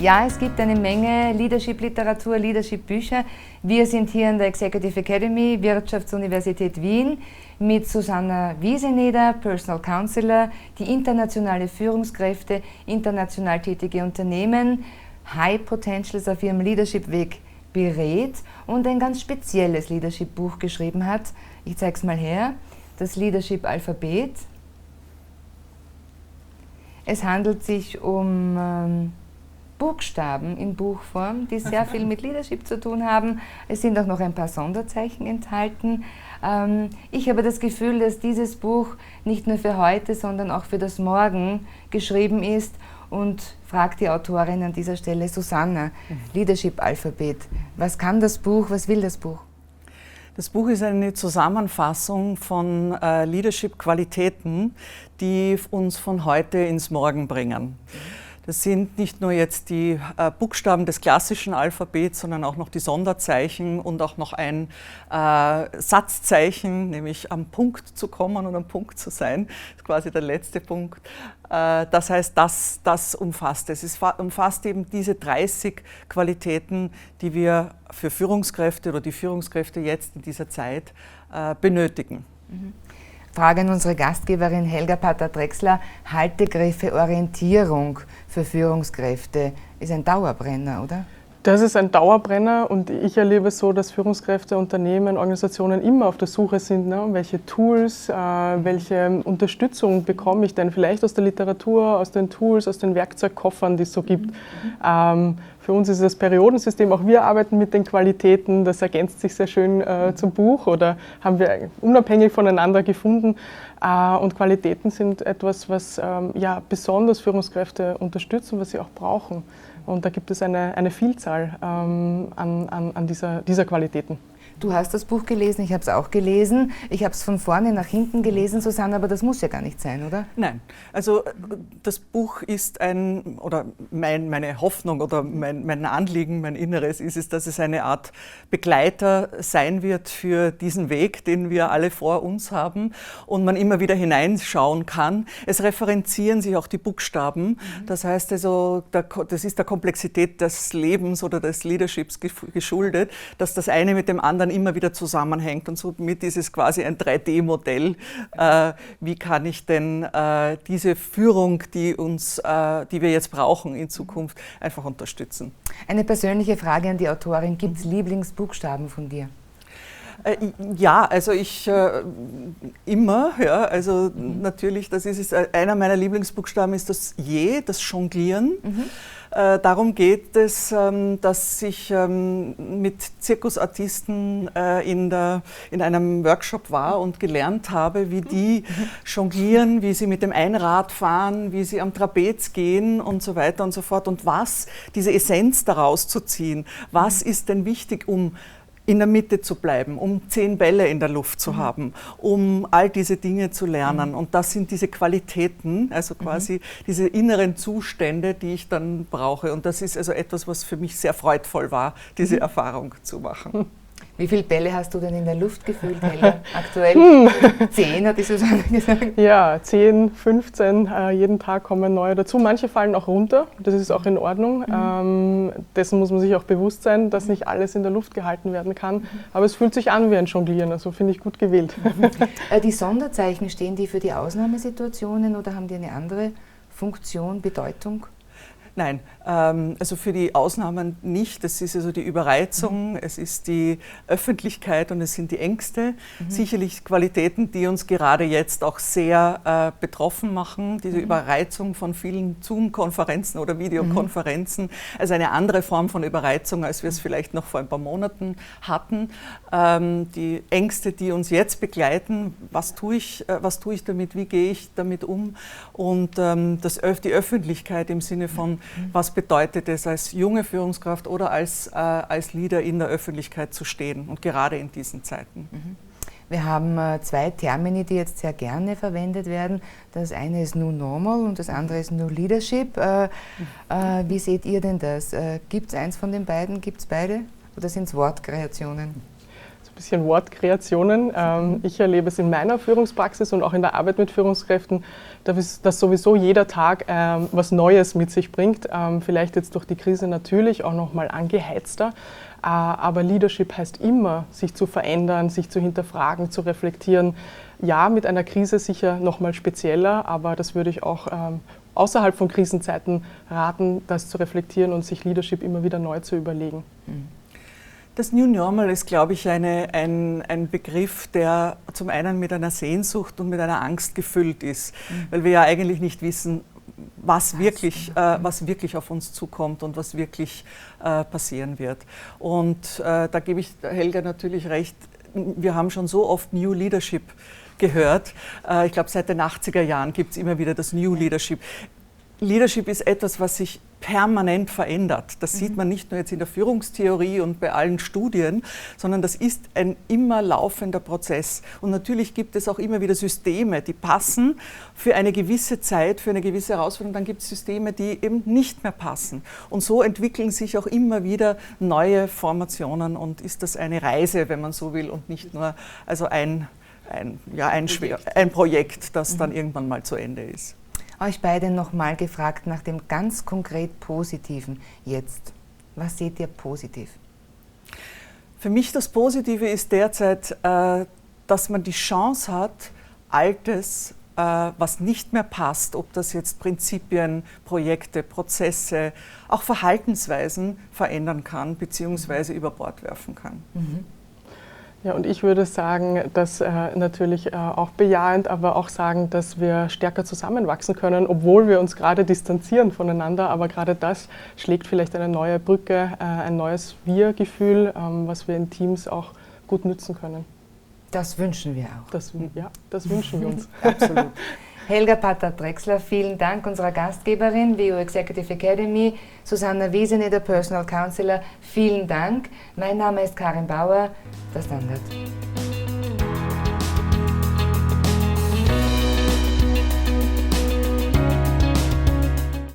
Ja, es gibt eine Menge Leadership-Literatur, Leadership-Bücher. Wir sind hier an der Executive Academy, Wirtschaftsuniversität Wien, mit Susanna Wieseneder, Personal Counselor, die internationale Führungskräfte, international tätige Unternehmen, High Potentials auf ihrem Leadership-Weg berät und ein ganz spezielles Leadership-Buch geschrieben hat. Ich zeige es mal her, das Leadership-Alphabet. Es handelt sich um Buchstaben in Buchform, die sehr viel mit Leadership zu tun haben. Es sind auch noch ein paar Sonderzeichen enthalten. Ich habe das Gefühl, dass dieses Buch nicht nur für heute, sondern auch für das Morgen geschrieben ist und fragt die Autorin an dieser Stelle, Susanna, Leadership-Alphabet. Was kann das Buch, was will das Buch? Das Buch ist eine Zusammenfassung von Leadership-Qualitäten, die uns von heute ins Morgen bringen. Das sind nicht nur jetzt die Buchstaben des klassischen Alphabets, sondern auch noch die Sonderzeichen und auch noch ein Satzzeichen, nämlich am Punkt zu kommen und am Punkt zu sein. Das ist quasi der letzte Punkt. Das heißt, das umfasst es. Es umfasst eben diese 30 Qualitäten, die wir für Führungskräfte oder die Führungskräfte jetzt in dieser Zeit benötigen. Frage an unsere Gastgeberin Helga Patter-Drechsler. Haltegriffe, Orientierung für Führungskräfte ist ein Dauerbrenner, oder? Das ist ein Dauerbrenner und ich erlebe es so, dass Führungskräfte, Unternehmen, Organisationen immer auf der Suche sind, ne? Welche Tools, welche Unterstützung bekomme ich denn vielleicht aus der Literatur, aus den Tools, aus den Werkzeugkoffern, die es so gibt. Für uns ist es das Periodensystem, auch wir arbeiten mit den Qualitäten, das ergänzt sich sehr schön zum Buch oder haben wir unabhängig voneinander gefunden. Und Qualitäten sind etwas, was besonders Führungskräfte unterstützen, was sie auch brauchen. Und da gibt es eine Vielzahl an dieser Qualitäten. Du hast das Buch gelesen, ich habe es auch gelesen. Ich habe es von vorne nach hinten gelesen, Susanne, aber das muss ja gar nicht sein, oder? Nein, also das Buch ist meine Hoffnung oder mein Anliegen, mein Inneres ist es, dass es eine Art Begleiter sein wird für diesen Weg, den wir alle vor uns haben und man immer wieder hineinschauen kann. Es referenzieren sich auch die Buchstaben, das heißt also, das ist der Komplexität des Lebens oder des Leaderships geschuldet, dass das eine mit dem anderen immer wieder zusammenhängt und somit ist es quasi ein 3D-Modell. Wie kann ich denn diese Führung, die wir jetzt brauchen in Zukunft, einfach unterstützen? Eine persönliche Frage an die Autorin. Gibt es Lieblingsbuchstaben von dir? Ja, also immer, ja, also natürlich, das ist es. Einer meiner Lieblingsbuchstaben ist das J, das Jonglieren. Darum geht es, dass ich mit Zirkusartisten in einem Workshop war und gelernt habe, wie die jonglieren, wie sie mit dem Einrad fahren, wie sie am Trapez gehen und so weiter und so fort. Und diese Essenz daraus zu ziehen, was ist denn wichtig, um in der Mitte zu bleiben, um 10 Bälle in der Luft zu haben, um all diese Dinge zu lernen. Und das sind diese Qualitäten, also quasi diese inneren Zustände, die ich dann brauche. Und das ist also etwas, was für mich sehr freudvoll war, diese Erfahrung zu machen. Wie viele Bälle hast du denn in der Luft gefühlt, Helga? Aktuell 10, hat die Susanne gesagt. Ja, 10, 15, jeden Tag kommen neue dazu. Manche fallen auch runter, das ist auch in Ordnung. Dessen muss man sich auch bewusst sein, dass nicht alles in der Luft gehalten werden kann. Aber es fühlt sich an wie ein Jonglieren, also finde ich gut gewählt. Die Sonderzeichen, stehen die für die Ausnahmesituationen oder haben die eine andere Funktion, Bedeutung? Nein, also für die Ausnahmen nicht. Es ist also die Überreizung, es ist die Öffentlichkeit und es sind die Ängste. Sicherlich Qualitäten, die uns gerade jetzt auch sehr betroffen machen. Diese Überreizung von vielen Zoom-Konferenzen oder Videokonferenzen. Also eine andere Form von Überreizung, als wir es vielleicht noch vor ein paar Monaten hatten. Die Ängste, die uns jetzt begleiten, was tue ich damit, wie gehe ich damit um? Und die Öffentlichkeit im Sinne von, was bedeutet es als junge Führungskraft oder als Leader in der Öffentlichkeit zu stehen und gerade in diesen Zeiten. Wir haben 2 Termini, die jetzt sehr gerne verwendet werden. Das eine ist New Normal und das andere ist New Leadership. Wie seht ihr denn das? Gibt es eins von den beiden? Gibt es beide? Oder sind es Wortkreationen? ein bisschen Wortkreationen. Ich erlebe es in meiner Führungspraxis und auch in der Arbeit mit Führungskräften, dass sowieso jeder Tag was Neues mit sich bringt. Vielleicht jetzt durch die Krise natürlich auch nochmal angeheizter. Aber Leadership heißt immer, sich zu verändern, sich zu hinterfragen, zu reflektieren. Ja, mit einer Krise sicher nochmal spezieller, aber das würde ich auch außerhalb von Krisenzeiten raten, das zu reflektieren und sich Leadership immer wieder neu zu überlegen. Das New Normal ist, glaube ich, ein Begriff, der zum einen mit einer Sehnsucht und mit einer Angst gefüllt ist, weil wir ja eigentlich nicht wissen, was wirklich auf uns zukommt und was wirklich passieren wird. Und da gebe ich Helga natürlich recht, wir haben schon so oft New Leadership gehört. Ich glaube, seit den 80er Jahren gibt es immer wieder das New Leadership. Leadership ist etwas, was sich permanent verändert. Das sieht man nicht nur jetzt in der Führungstheorie und bei allen Studien, sondern das ist ein immer laufender Prozess. Und natürlich gibt es auch immer wieder Systeme, die passen für eine gewisse Zeit, für eine gewisse Herausforderung. Dann gibt es Systeme, die eben nicht mehr passen. Und so entwickeln sich auch immer wieder neue Formationen und ist das eine Reise, wenn man so will, und nicht nur also ein Projekt, das dann irgendwann mal zu Ende ist. Euch beide nochmal gefragt nach dem ganz konkret Positiven jetzt. Was seht ihr positiv? Für mich das Positive ist derzeit, dass man die Chance hat, Altes, was nicht mehr passt, ob das jetzt Prinzipien, Projekte, Prozesse, auch Verhaltensweisen verändern kann bzw. über Bord werfen kann. Ja, und ich würde sagen, dass natürlich auch bejahend, aber auch sagen, dass wir stärker zusammenwachsen können, obwohl wir uns gerade distanzieren voneinander. Aber gerade das schlägt vielleicht eine neue Brücke, ein neues Wir-Gefühl, was wir in Teams auch gut nützen können. Das wünschen wir auch. Das wünschen wir uns. Absolut. Helga Patter-Drechsler, vielen Dank, unserer Gastgeberin, WU Executive Academy, Susanna Wiesene, der Personal Counselor, vielen Dank. Mein Name ist Karin Bauer, der Standard.